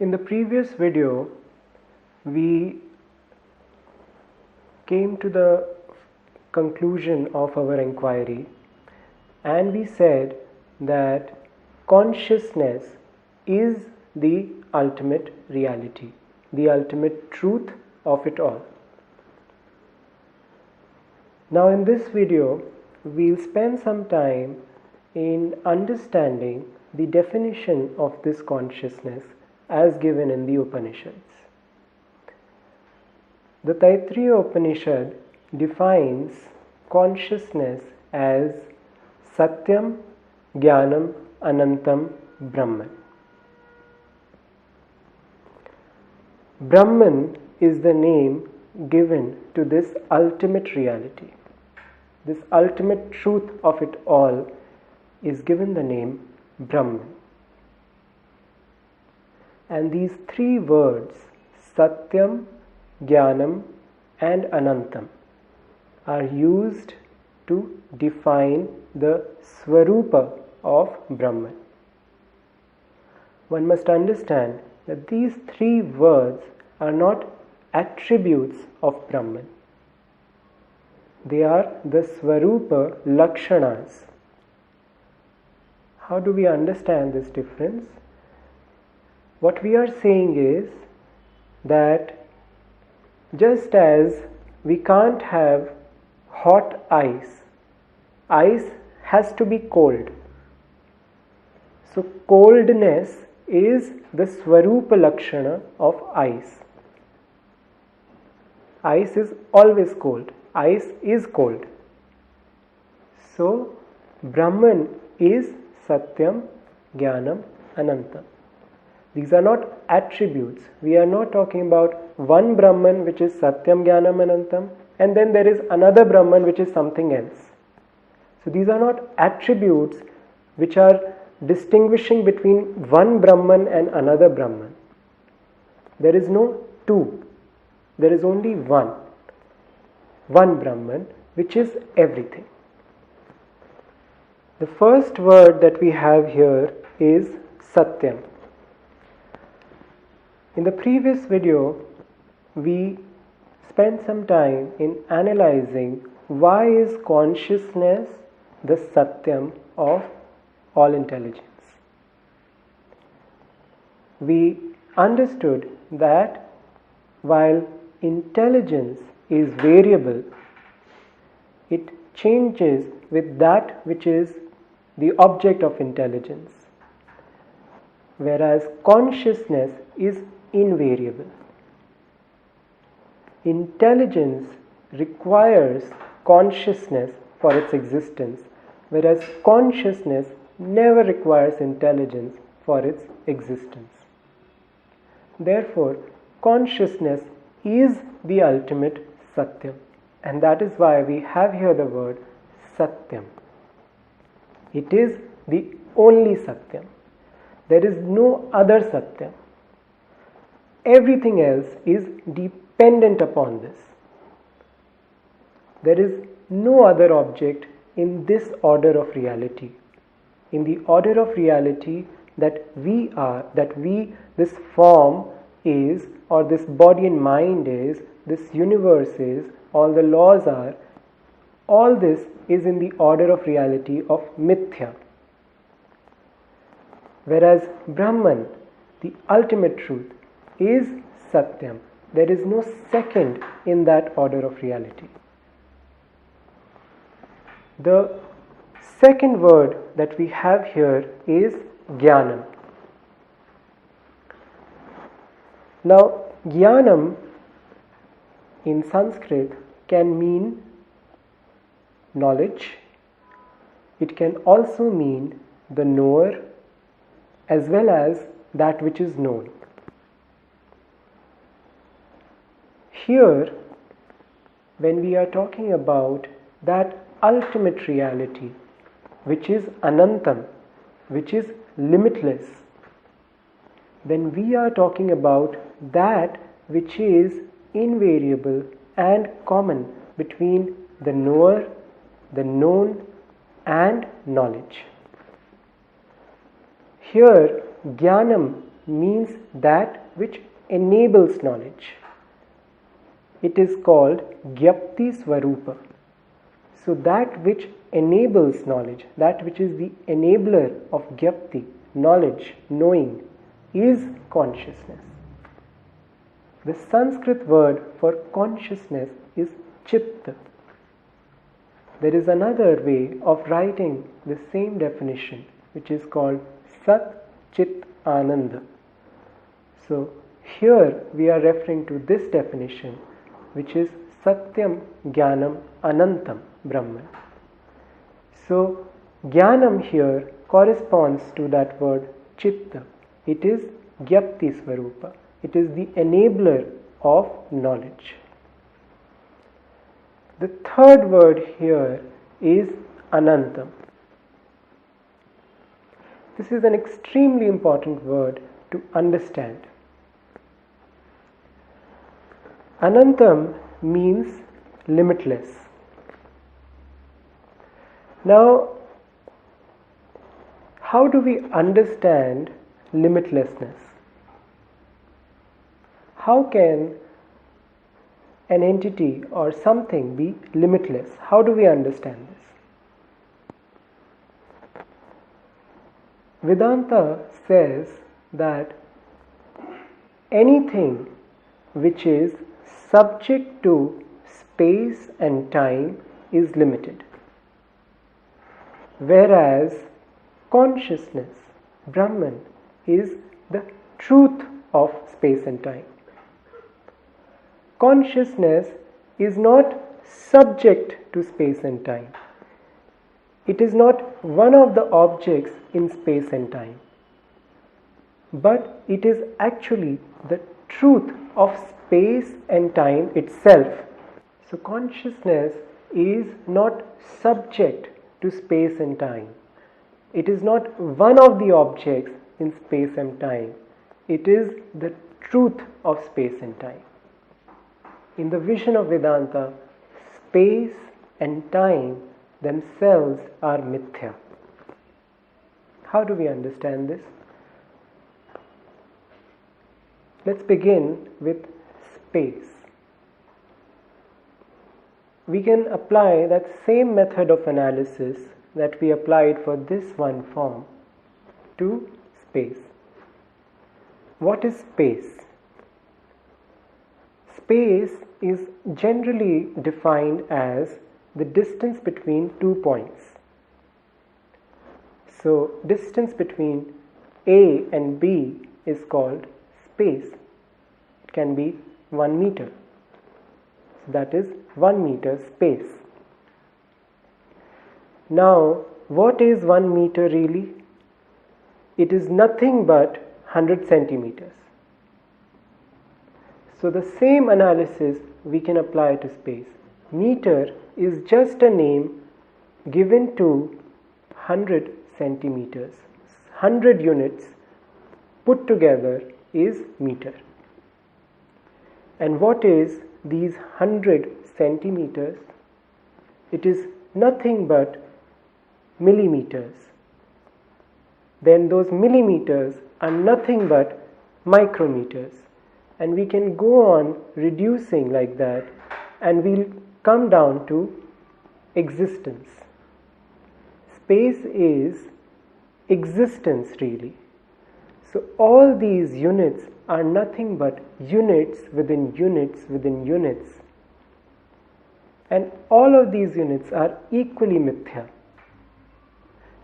In the previous video, we came to the conclusion of our inquiry and we said that consciousness is the ultimate reality, the ultimate truth of it all. Now in this video, we'll spend some time in understanding the definition of this consciousness as given in the Upanishads. The Taittiriya Upanishad defines consciousness as Satyam, Jnanam, Anantam, Brahman. Brahman is the name given to this ultimate reality. This ultimate truth of it all is given the name Brahman. And these three words, Satyam, Jnanam and Anantam, are used to define the Swarupa of Brahman. One must understand that these three words are not attributes of Brahman. They are the Swarupa Lakshanas. How do we understand this difference? What we are saying is that just as we can't have hot ice, ice has to be cold. So coldness is the Swarupa Lakshana of ice. Ice is always cold. Ice is cold. So Brahman is Satyam, Jnanam, Anantam. These are not attributes. We are not talking about one Brahman which is Satyam, Jnanam, Anantam, and then there is another Brahman which is something else. So these are not attributes which are distinguishing between one Brahman and another Brahman. There is no two. There is only one. One Brahman which is everything. The first word that we have here is Satyam. In the previous video, we spent some time in analyzing why is consciousness the Satyam of all intelligence. We understood that while intelligence is variable, it changes with that which is the object of intelligence, whereas consciousness is invariable. Intelligence requires consciousness for its existence, whereas consciousness never requires intelligence for its existence. Therefore, consciousness is the ultimate Satyam, and that is why we have here the word Satyam. It is the only Satyam. There is no other Satyam. Everything else is dependent upon this. There is no other object in this order of reality. In the order of reality that we are, this form is, or this body and mind is, this universe is, all the laws are, all this is in the order of reality of Mithya. Whereas Brahman, the ultimate truth, is Satyam. There is no second in that order of reality. The second word that we have here is Jnanam. Now, Jnanam in Sanskrit can mean knowledge. It can also mean the knower as well as that which is known. Here, when we are talking about that ultimate reality, which is Anantam, which is limitless, then we are talking about that which is invariable and common between the knower, the known, and knowledge. Here, Jnanam means that which enables knowledge. It is called Gyapti Swarupa. So that which enables knowledge, that which is the enabler of Gyapti, knowledge, knowing, is consciousness. The Sanskrit word for consciousness is Chitta. There is another way of writing the same definition, which is called Sat Chit Ananda. So here we are referring to this definition, which is Satyam Jnanam Anantam Brahman. So Jnanam here corresponds to that word Chitta. It is Gyapti Swarupa. It is the enabler of knowledge. The third word here is Anantam. This is an extremely important word to understand. Anantam means limitless. Now, how do we understand limitlessness? How can an entity or something be limitless? How do we understand this? Vedanta says that anything which is subject to space and time is limited, whereas consciousness, Brahman, is the truth of space and time. Consciousness is not subject to space and time. It is not one of the objects in space and time, but it is actually the truth of space and time itself. So consciousness is not subject to space and time. It is not one of the objects in space and time. It is the truth of space and time. In the vision of Vedanta, space and time themselves are mithya. How do we understand this? Let's begin with space. We can apply that same method of analysis that we applied for this one form to space. What is space? Space is generally defined as the distance between 2 points. So, distance between A and B is called space. It can be 1 meter. So that is 1 meter space. Now, what is 1 meter really? It is nothing but 100 centimeters. So the same analysis we can apply to space. Meter is just a name given to 100 centimeters. 100 units put together is meter. And what is these 100 centimeters? It is nothing but millimeters. Then those millimeters are nothing but micrometers. And we can go on reducing like that, and we'll come down to existence. Space is existence really. So all these units are nothing but units within units within units. And all of these units are equally mithya.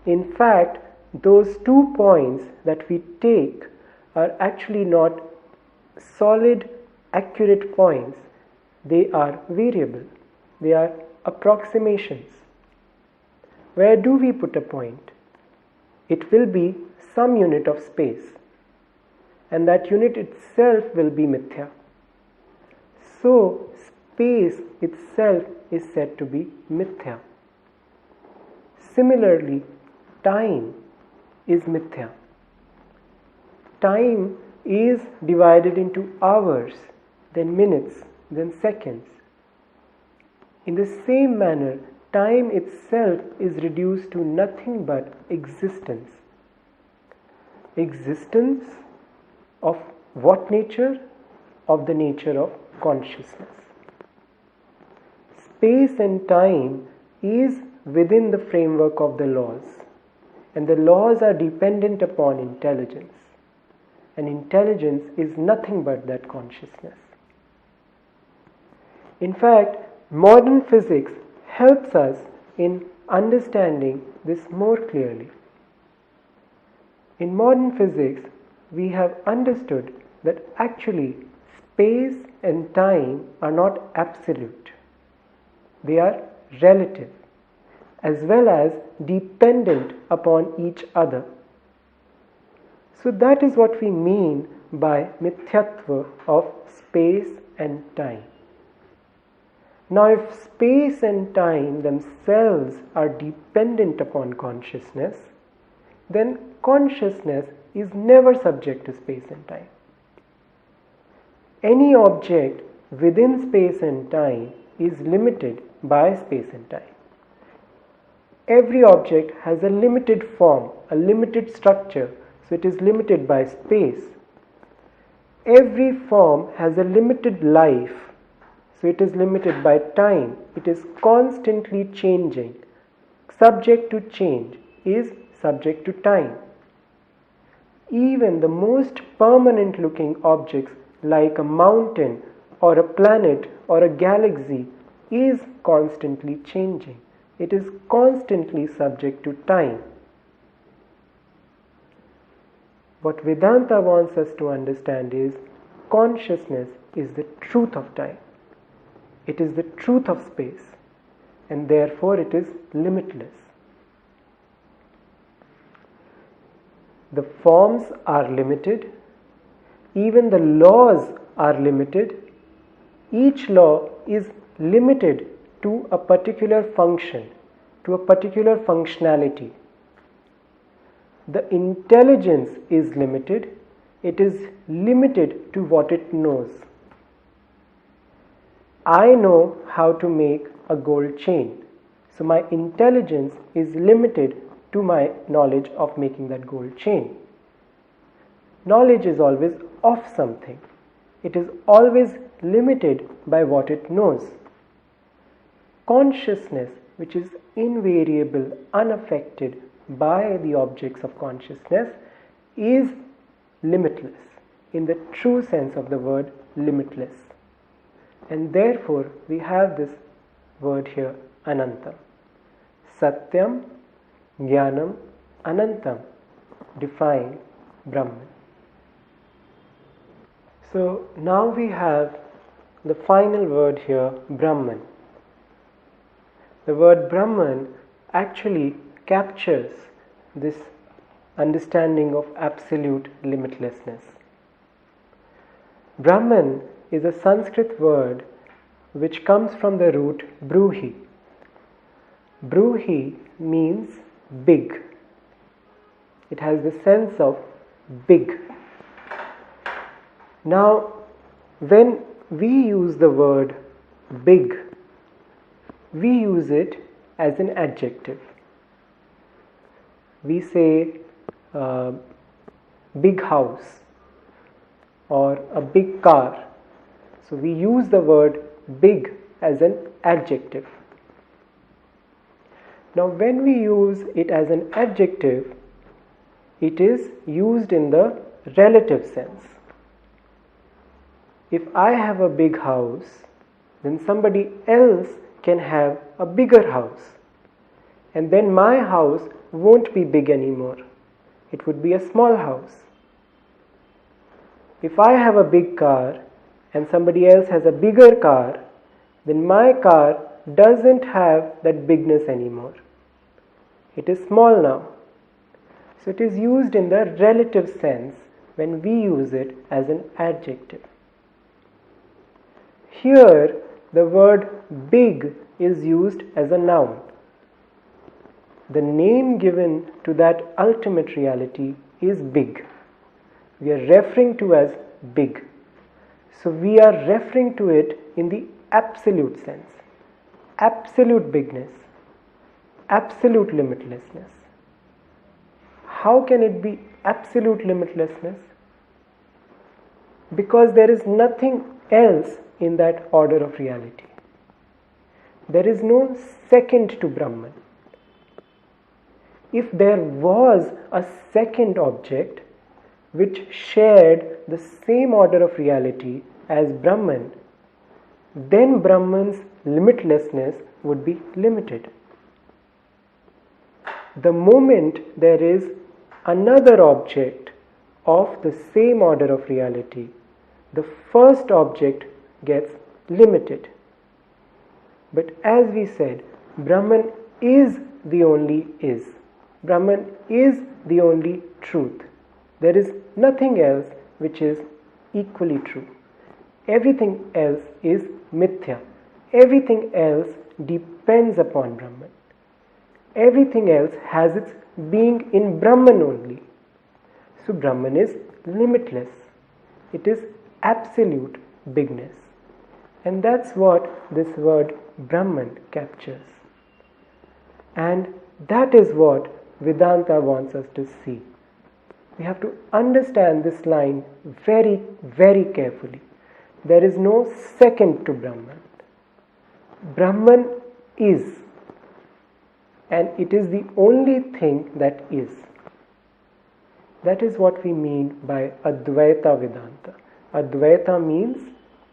In fact, those 2 points that we take are actually not solid, accurate points. They are variable. They are approximations. Where do we put a point? It will be some unit of space, and that unit itself will be mithya. So, space itself is said to be mithya. Similarly, time is mithya. Time is divided into hours, then minutes, then seconds. In the same manner, time itself is reduced to nothing but existence. Existence Of what nature? Of the nature of consciousness. Space and time is within the framework of the laws, and the laws are dependent upon intelligence, and intelligence is nothing but that consciousness. In fact, modern physics helps us in understanding this more clearly. In modern physics, we have understood that actually space and time are not absolute. They are relative, as well as dependent upon each other. So that is what we mean by mithyatva of space and time. Now, if space and time themselves are dependent upon consciousness, then consciousness is never subject to space and time. Any object within space and time is limited by space and time. Every object has a limited form, a limited structure, so it is limited by space. Every form has a limited life, so it is limited by time. It is constantly changing. Subject to change is subject to time. Even the most permanent looking objects like a mountain or a planet or a galaxy is constantly changing. It is constantly subject to time. What Vedanta wants us to understand is consciousness is the truth of time. It is the truth of space, and therefore it is limitless. The forms are limited. Even the laws are limited. Each law is limited to a particular function, to a particular functionality. The intelligence is limited. It is limited to what it knows. I know how to make a gold chain, so my intelligence is limited to my knowledge of making that gold chain. Knowledge is always of something. It is always limited by what it knows. Consciousness, which is invariable, unaffected by the objects of consciousness, is limitless, in the true sense of the word limitless. And therefore we have this word here, anantam. Satyam, Jnanam, Anantam define Brahman. So now we have the final word here, Brahman. The word Brahman actually captures this understanding of absolute limitlessness. Brahman is a Sanskrit word which comes from the root bruhi. Bruhi means big. It has the sense of big. Now, when we use the word big, we use it as an adjective. We say big house or a big car. So we use the word big as an adjective. Now when we use it as an adjective, it is used in the relative sense. If I have a big house, then somebody else can have a bigger house. And then my house won't be big anymore. It would be a small house. If I have a big car and somebody else has a bigger car, then my car doesn't have that bigness anymore. It is small now. So it is used in the relative sense when we use it as an adjective. Here, the word big is used as a noun. The name given to that ultimate reality is big. We are referring to as big. So we are referring to it in the absolute sense. Absolute bigness. Absolute limitlessness. How can it be absolute limitlessness? because there is nothing else in that order of reality. There is no second to Brahman. If there was a second object which shared the same order of reality as Brahman, then Brahman's limitlessness would be limited. The moment there is another object of the same order of reality, the first object gets limited. But as we said, Brahman is the only is. Brahman is the only truth. There is nothing else which is equally true. Everything else is mithya. Everything else depends upon Brahman. Everything else has its being in Brahman only. So Brahman is limitless. It is absolute bigness. And that's what this word Brahman captures. And that is what Vedanta wants us to see. We have to understand this line very, very carefully. There is no second to Brahman. Brahman is. And it is the only thing that is. That is what we mean by Advaita Vedanta. Advaita means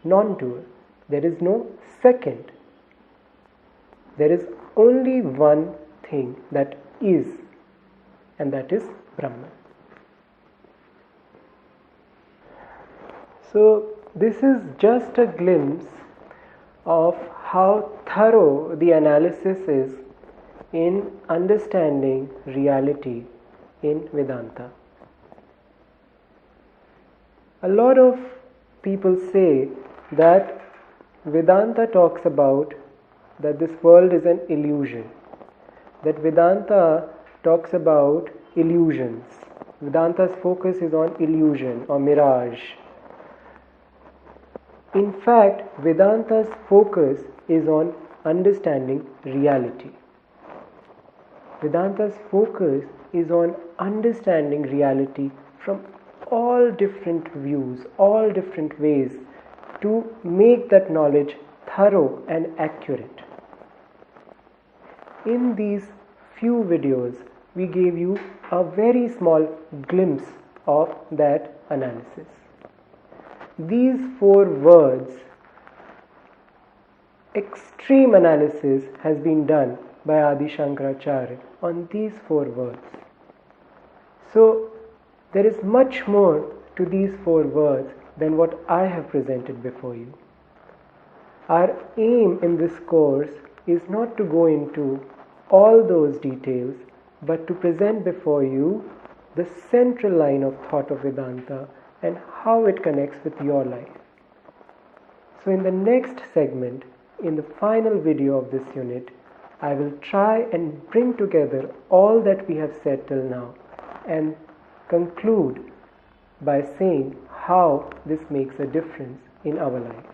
non-dual. There is no second. There is only one thing that is, and that is Brahman. So this is just a glimpse of how thorough the analysis is in understanding reality in Vedanta. A lot of people say that Vedanta talks about that this world is an illusion. That Vedanta talks about illusions. Vedanta's focus is on illusion or mirage. In fact, Vedanta's focus is on understanding reality. Vedanta's focus is on understanding reality from all different views, all different ways to make that knowledge thorough and accurate. In these few videos, we gave you a very small glimpse of that analysis. These 4 words, extreme analysis has been done by Adi Shankaracharya on these 4 words. So, there is much more to these 4 words than what I have presented before you. Our aim in this course is not to go into all those details, but to present before you the central line of thought of Vedanta and how it connects with your life. So in the next segment, in the final video of this unit, I will try and bring together all that we have said till now and conclude by saying how this makes a difference in our life.